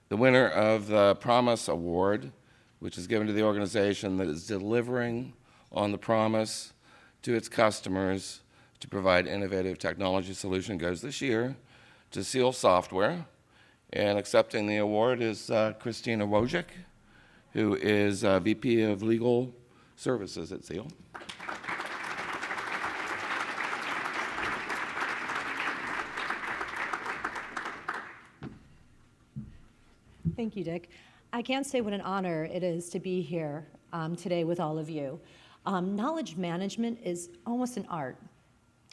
The winner of the Promise Award, which is given to the organization that is delivering on the promise to its customers to provide innovative technology solution, goes this year to Seal Software. And accepting the award is Christina Wojcik, who is VP of Legal Services at Seal. Thank you, Dick. I can't say what an honor it is to be here today with all of you. Knowledge management is almost an art.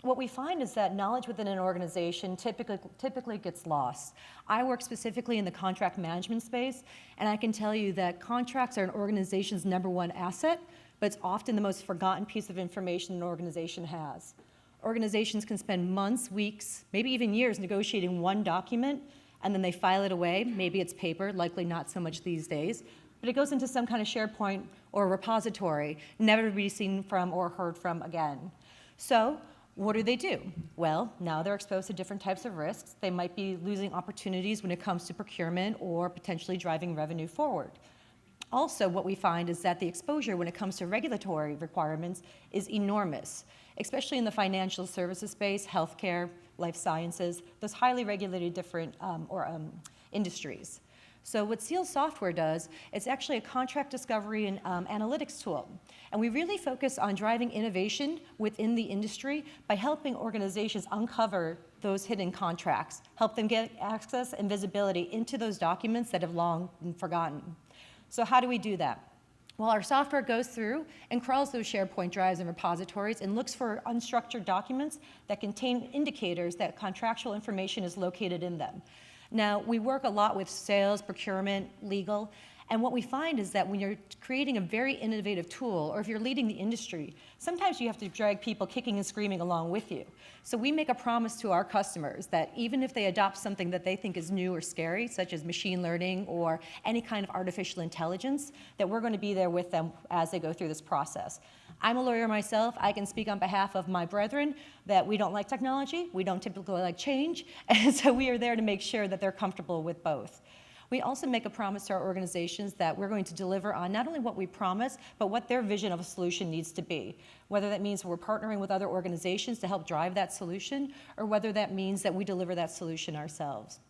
What we find is that knowledge within an organization typically gets lost. I work specifically in the contract management space, and I can tell you that contracts are an organization's #1 asset, but it's often the most forgotten piece of information an organization has. Organizations can spend months, weeks, maybe even years negotiating one document, and then they file it away. Maybe it's paper, likely not so much these days, but it goes into some kind of SharePoint or repository, never to be seen from or heard from again. So what do? Well, now they're exposed to different types of risks. They might be losing opportunities when it comes to procurement or potentially driving revenue forward. Also, what we find is that the exposure when it comes to regulatory requirements is enormous, especially in the financial services space, healthcare, life sciences, those highly regulated different industries. So what Seal Software does, it's actually a contract discovery and analytics tool. And we really focus on driving innovation within the industry by helping organizations uncover those hidden contracts, help them get access and visibility into those documents that have long been forgotten. So how do we do that? Well, our software goes through and crawls those SharePoint drives and repositories and looks for unstructured documents that contain indicators that contractual information is located in them. Now, we work a lot with sales, procurement, legal, and what we find is that when you're creating a very innovative tool, or if you're leading the industry, sometimes you have to drag people kicking and screaming along with you. So we make a promise to our customers that even if they adopt something that they think is new or scary, such as machine learning or any kind of artificial intelligence, that we're going to be there with them as they go through this process. I'm a lawyer myself. I can speak on behalf of my brethren that we don't like technology, we don't typically like change, and so we are there to make sure that they're comfortable with both. We also make a promise to our organizations that we're going to deliver on not only what we promise, but what their vision of a solution needs to be. Whether that means we're partnering with other organizations to help drive that solution, or whether that means that we deliver that solution ourselves.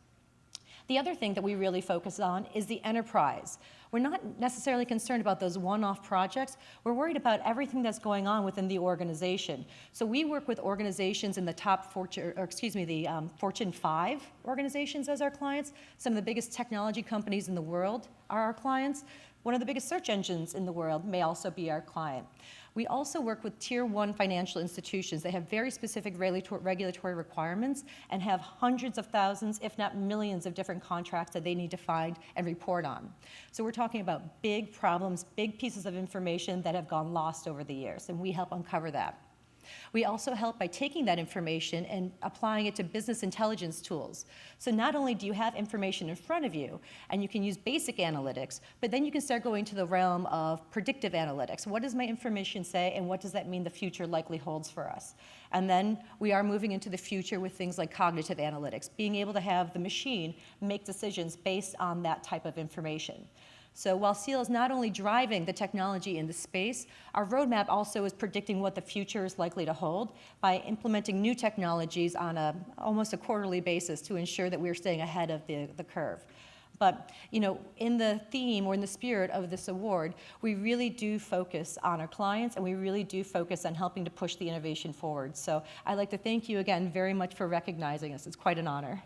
The other thing that we really focus on is the enterprise. We're not necessarily concerned about those one-off projects. We're worried about everything that's going on within the organization. So we work with organizations in the top Fortune 5 organizations as our clients. Some of the biggest technology companies in the world are our clients. One of the biggest search engines in the world may also be our client. We also work with Tier 1 financial institutions. They have very specific regulatory requirements and have hundreds of thousands, if not millions, of different contracts that they need to find and report on. So we're talking about big problems, big pieces of information that have gone lost over the years, and we help uncover that. We also help by taking that information and applying it to business intelligence tools. So not only do you have information in front of you, and you can use basic analytics, but then you can start going to the realm of predictive analytics. What does my information say, and what does that mean the future likely holds for us? And then we are moving into the future with things like cognitive analytics, being able to have the machine make decisions based on that type of information. So while Seal is not only driving the technology in the space, our roadmap also is predicting what the future is likely to hold by implementing new technologies on almost a quarterly basis to ensure that we're staying ahead of the curve. But in the theme or in the spirit of this award, we really do focus on our clients, and we really do focus on helping to push the innovation forward. So I'd like to thank you again very much for recognizing us. It's quite an honor.